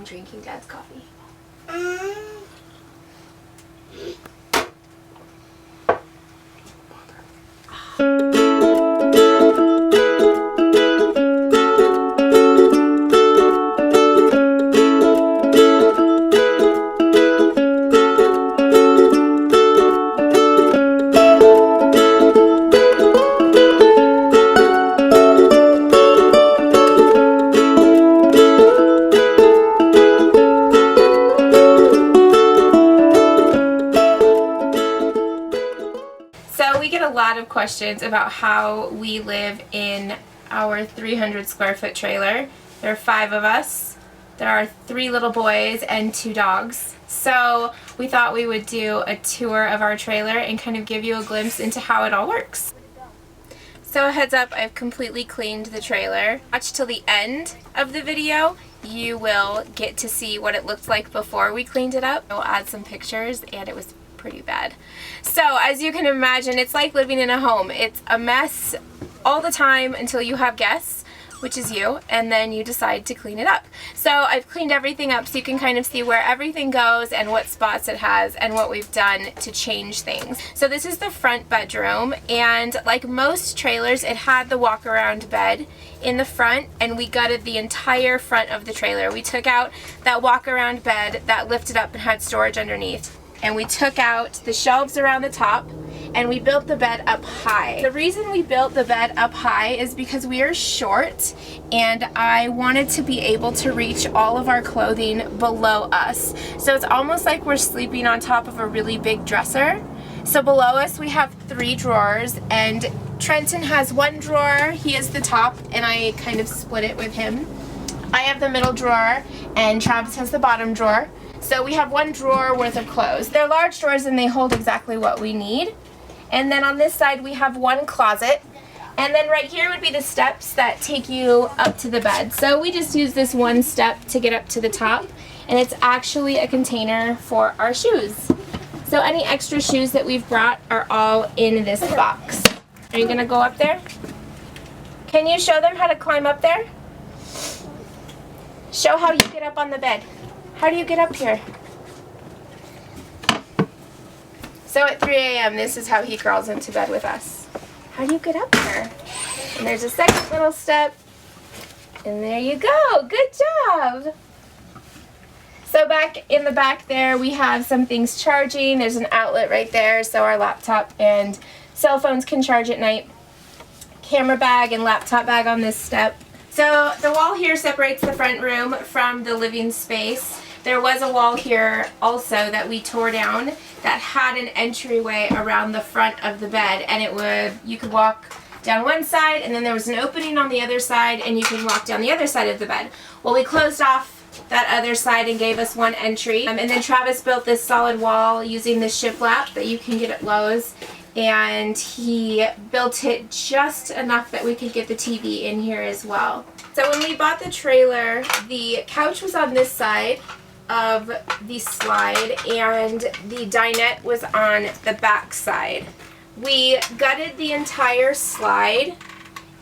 I'm drinking Dad's coffee. So we get a lot of questions about how we live in our 300 square foot trailer. There are 5 of us. There are 3 little boys and 2 dogs. So we thought we would do a tour of our trailer and kind of give you a glimpse into how it all works. So heads up, I've completely cleaned the trailer. Watch till the end of the video. You will get to see what it looked like before we cleaned it up. We'll add some pictures, and it was pretty bad. So as you can imagine, it's like living in a home. It's a mess all the time until you have guests, which is you, and then you decide to clean it up. So I've cleaned everything up so you can kind of see where everything goes and what spots it has and what we've done to change things. So this is the front bedroom, and like most trailers, it had the walk-around bed in the front, and we gutted the entire front of the trailer. We took out that walk-around bed that lifted up and had storage underneath, and we took out the shelves around the top, and we built the bed up high. The reason we built the bed up high is because we are short, and I wanted to be able to reach all of our clothing below us. So it's almost like we're sleeping on top of a really big dresser. So below us we have 3 drawers, and Trenton has 1 drawer. He is the top, and I kind of split it with him. I have the middle drawer, and Travis has the bottom drawer. So we have 1 drawer worth of clothes. They're large drawers and they hold exactly what we need. And then on this side we have 1 closet. And then right here would be the steps that take you up to the bed. So we just use this 1 step to get up to the top. And it's actually a container for our shoes. So any extra shoes that we've brought are all in this box. Are you gonna go up there? Can you show them how to climb up there? Show how you get up on the bed. How do you get up here? So at 3 a.m. this is how he crawls into bed with us. How do you get up here? And there's a second little step. And there you go. Good job. So back in the back there we have some things charging. There's an outlet right there so our laptop and cell phones can charge at night. Camera bag and laptop bag on this step. So the wall here separates the front room from the living space. There was a wall here also that we tore down that had an entryway around the front of the bed, and you could walk down one side and then there was an opening on the other side and you could walk down the other side of the bed. Well, we closed off that other side and gave us 1 entry. And then Travis built this solid wall using the shiplap that you can get at Lowe's, and he built it just enough that we could get the TV in here as well. So when we bought the trailer, the couch was on this side of the slide and the dinette was on the back side. We gutted the entire slide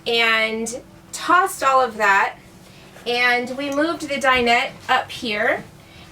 and tossed all of that, and we moved the dinette up here,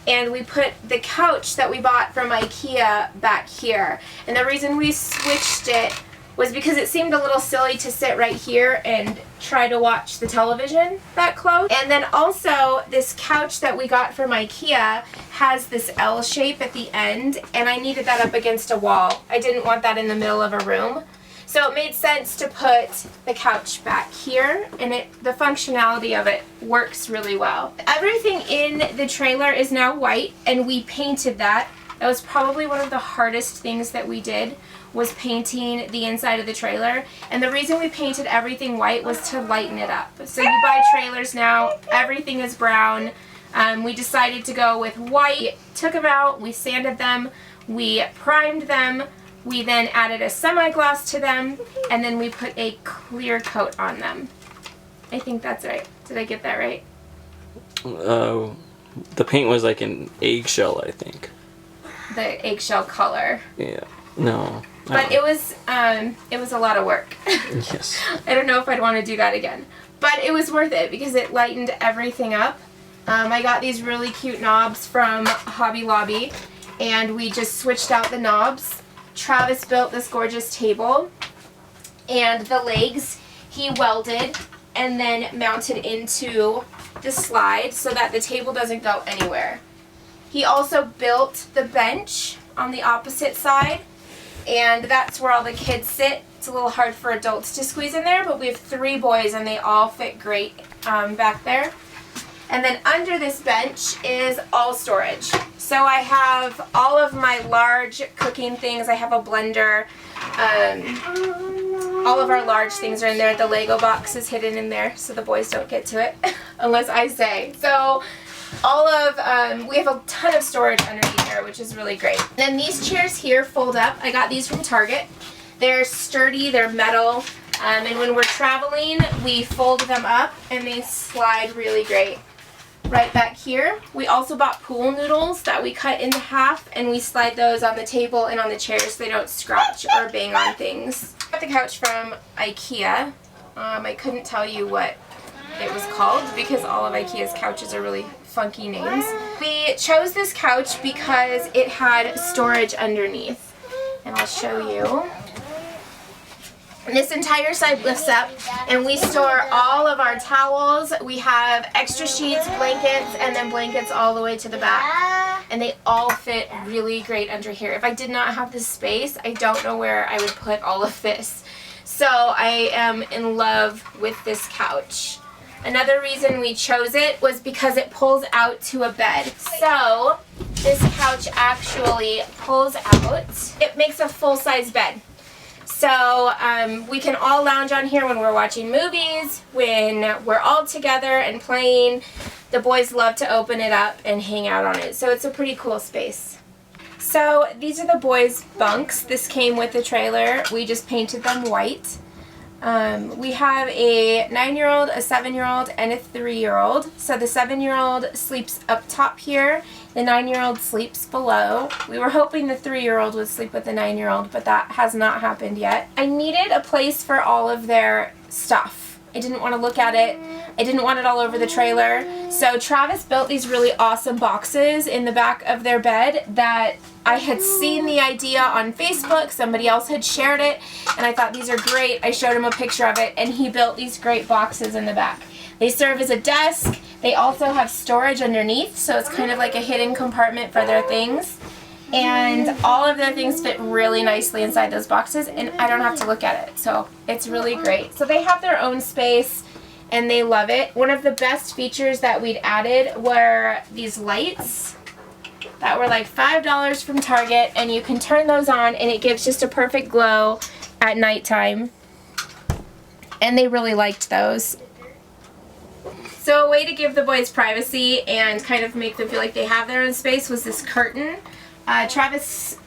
and we put the couch that we bought from Ikea back here. And the reason we switched it was because it seemed a little silly to sit right here and try to watch the television that close. And then also this couch that we got from Ikea has this L shape at the end, and I needed that up against a wall. I didn't want that in the middle of a room. So it made sense to put the couch back here, and the functionality of it works really well. Everything in the trailer is now white, and we painted that. That was probably one of the hardest things that we did, was painting the inside of the trailer. And the reason we painted everything white was to lighten it up. So you buy trailers now, everything is brown. We decided to go with white, took them out, we sanded them, we primed them, we then added a semi-gloss to them, and then we put a clear coat on them. I think that's right. Did I get that right? The paint was like an eggshell, I think. The eggshell color. Yeah. No. But it was a lot of work. Yes. I don't know if I'd want to do that again. But it was worth it because it lightened everything up. I got these really cute knobs from Hobby Lobby, and we just switched out the knobs. Travis built this gorgeous table, and the legs he welded and then mounted into the slide so that the table doesn't go anywhere. He also built the bench on the opposite side, and that's where all the kids sit. It's a little hard for adults to squeeze in there, but we have 3 boys and they all fit great back there. And then under this bench is all storage. So I have all of my large cooking things. I have a blender. All of our large things are in there. The Lego box is hidden in there so the boys don't get to it unless I say. So all of, we have a ton of storage underneath there, which is really great. Then these chairs here fold up. I got these from Target. They're sturdy, they're metal, and when we're traveling, we fold them up and they slide really great. Right back here, we also bought pool noodles that we cut into half, and we slide those on the table and on the chairs so they don't scratch or bang on things. I got the couch from Ikea. I couldn't tell you what it was called because all of Ikea's couches are really funky names. We chose this couch because it had storage underneath, and I'll show you. This entire side lifts up, and we store all of our towels. We have extra sheets, blankets, and then blankets all the way to the back. And they all fit really great under here. If I did not have this space, I don't know where I would put all of this. So I am in love with this couch. Another reason we chose it was because it pulls out to a bed. So this couch actually pulls out. It makes a full-size bed. So we can all lounge on here when we're watching movies, when we're all together and playing. The boys love to open it up and hang out on it. So it's a pretty cool space. So these are the boys' bunks. This came with the trailer. We just painted them white. We have a 9-year-old, a 7-year-old, and a 3-year-old. So the 7-year-old sleeps up top here. The 9-year-old sleeps below. We were hoping the 3-year-old would sleep with the 9-year-old, but that has not happened yet. I needed a place for all of their stuff. I didn't want to look at it. I didn't want it all over the trailer. So Travis built these really awesome boxes in the back of their bed that I had seen the idea on Facebook. Somebody else had shared it, and I thought these are great. I showed him a picture of it, and he built these great boxes in the back. They serve as a desk. They also have storage underneath, so it's kind of like a hidden compartment for their things. And all of their things fit really nicely inside those boxes, and I don't have to look at it, so it's really great. So they have their own space, and they love it. One of the best features that we'd added were these lights that were like $5 from Target, and you can turn those on, and it gives just a perfect glow at nighttime. And they really liked those. So a way to give the boys privacy and kind of make them feel like they have their own space was this curtain. Travis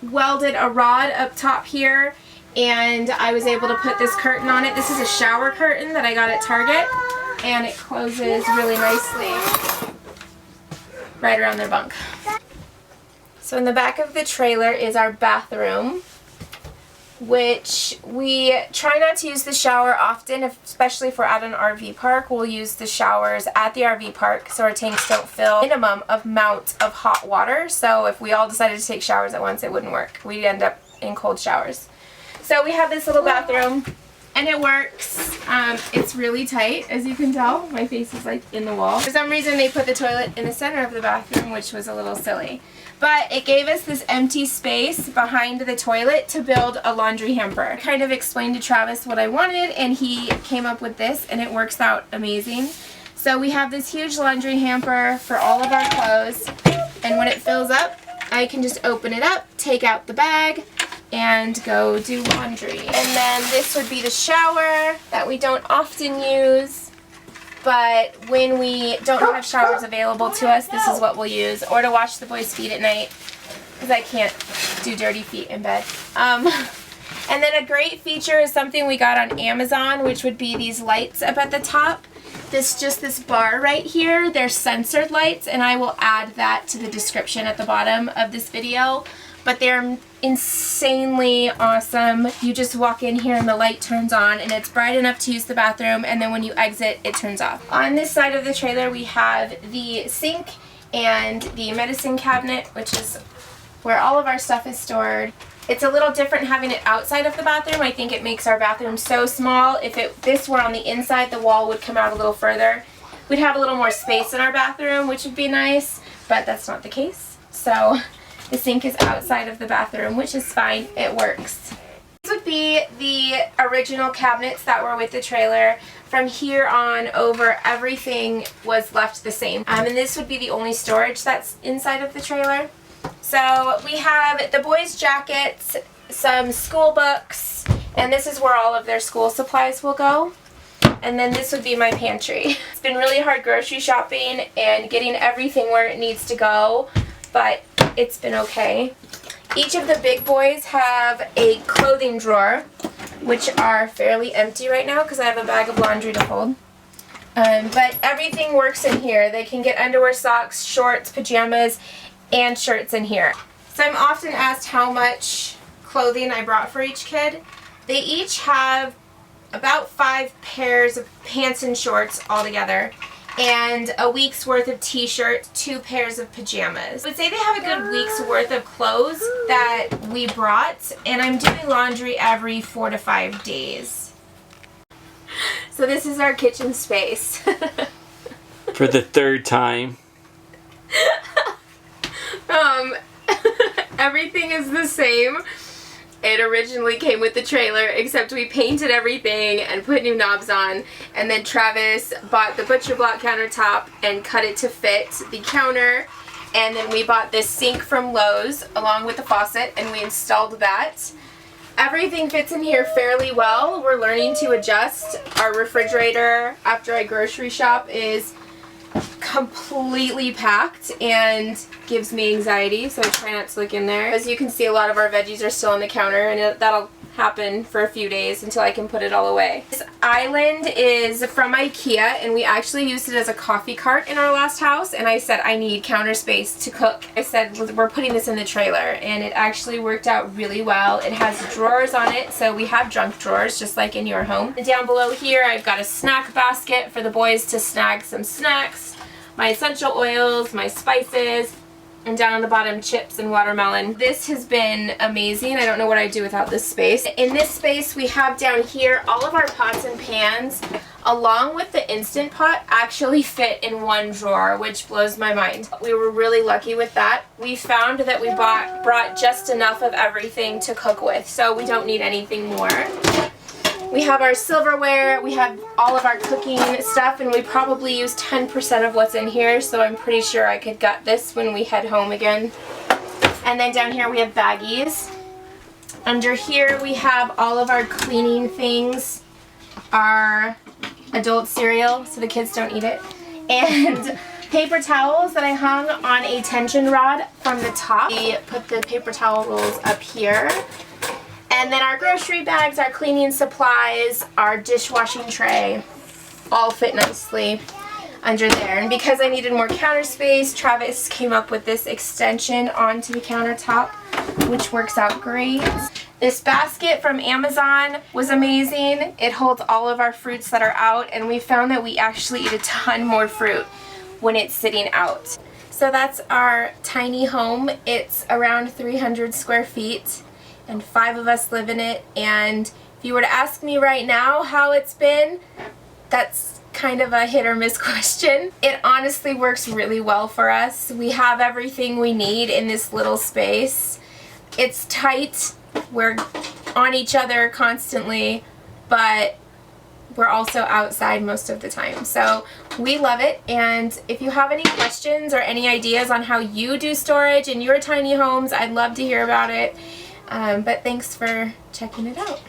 welded a rod up top here, and I was able to put this curtain on it. This is a shower curtain that I got at Target, and it closes really nicely right around their bunk. So in the back of the trailer is our bathroom, which we try not to use the shower often, especially if we're at an RV park. We'll use the showers at the RV park so our tanks don't fill minimum amount of hot water. So if we all decided to take showers at once, it wouldn't work. We'd end up in cold showers. So we have this little bathroom, and it works. It's really tight, as you can tell. My face is like in the wall. For some reason, they put the toilet in the center of the bathroom, which was a little silly. But it gave us this empty space behind the toilet to build a laundry hamper. I kind of explained to Travis what I wanted, and he came up with this, and it works out amazing. So we have this huge laundry hamper for all of our clothes, and when it fills up, I can just open it up, take out the bag, and go do laundry. And then this would be the shower that we don't often use. But when we don't have showers available to us, this is what we'll use. Or to wash the boys' feet at night, because I can't do dirty feet in bed. And then a great feature is something we got on Amazon, which would be these lights up at the top. This bar right here, they're sensored lights, and I will add that to the description at the bottom of this video. But they're insanely awesome. You just walk in here and the light turns on and it's bright enough to use the bathroom, and then when you exit it turns off. On this side of the trailer we have the sink and the medicine cabinet, which is where all of our stuff is stored. It's a little different having it outside of the bathroom. I think it makes our bathroom so small. If this were on the inside, the wall would come out a little further. We'd have a little more space in our bathroom, which would be nice, but that's not the case. So the sink is outside of the bathroom, which is fine. It works. These would be the original cabinets that were with the trailer. From here on over, everything was left the same. And this would be the only storage that's inside of the trailer. So we have the boys' jackets, some school books, and this is where all of their school supplies will go. And then this would be my pantry. It's been really hard grocery shopping and getting everything where it needs to go, but it's been okay. Each of the big boys have a clothing drawer, which are fairly empty right now because I have a bag of laundry to fold. But everything works in here. They can get underwear, socks, shorts, pajamas, and shirts in here. So I'm often asked how much clothing I brought for each kid. They each have about 5 pairs of pants and shorts all together, and a week's worth of t-shirts, 2 pairs of pajamas. I would say they have a good week's worth of clothes that we brought, and I'm doing laundry every 4 to 5 days. So this is our kitchen space. For the 3rd time. Everything is the same. It originally came with the trailer, except we painted everything and put new knobs on, and then Travis bought the butcher block countertop and cut it to fit the counter, and then we bought this sink from Lowe's along with the faucet, and we installed that. Everything fits in here fairly well. We're learning to adjust. Our refrigerator, after I grocery shop, is completely packed and gives me anxiety, so I try not to look in there. As you can see, a lot of our veggies are still on the counter, and that'll happen for a few days until I can put it all away. This island is from Ikea, and we actually used it as a coffee cart in our last house, and I said I need counter space to cook. I said we're putting this in the trailer, and it actually worked out really well. It has drawers on it, so we have junk drawers just like in your home. And down below here I've got a snack basket for the boys to snag some snacks, my essential oils, my spices, and down on the bottom, chips and watermelon. This has been amazing. I don't know what I'd do without this space. In this space, we have down here all of our pots and pans, along with the Instant Pot, actually fit in one drawer, which blows my mind. We were really lucky with that. We found that we brought just enough of everything to cook with, so we don't need anything more. We have our silverware, we have all of our cooking stuff, and we probably use 10% of what's in here, so I'm pretty sure I could gut this when we head home again. And then down here we have baggies. Under here we have all of our cleaning things, our adult cereal, so the kids don't eat it, and paper towels that I hung on a tension rod from the top. We put the paper towel rolls up here. And then our grocery bags, our cleaning supplies, our dishwashing tray all fit nicely under there. And because I needed more counter space, Travis came up with this extension onto the countertop, which works out great. This basket from Amazon was amazing. It holds all of our fruits that are out, and we found that we actually eat a ton more fruit when it's sitting out. So that's our tiny home. It's around 300 square feet. And 5 of us live in it, and if you were to ask me right now how it's been, that's kind of a hit or miss question. It honestly works really well for us. We have everything we need in this little space. It's tight, we're on each other constantly, but we're also outside most of the time. So we love it, and if you have any questions or any ideas on how you do storage in your tiny homes, I'd love to hear about it. But thanks for checking it out.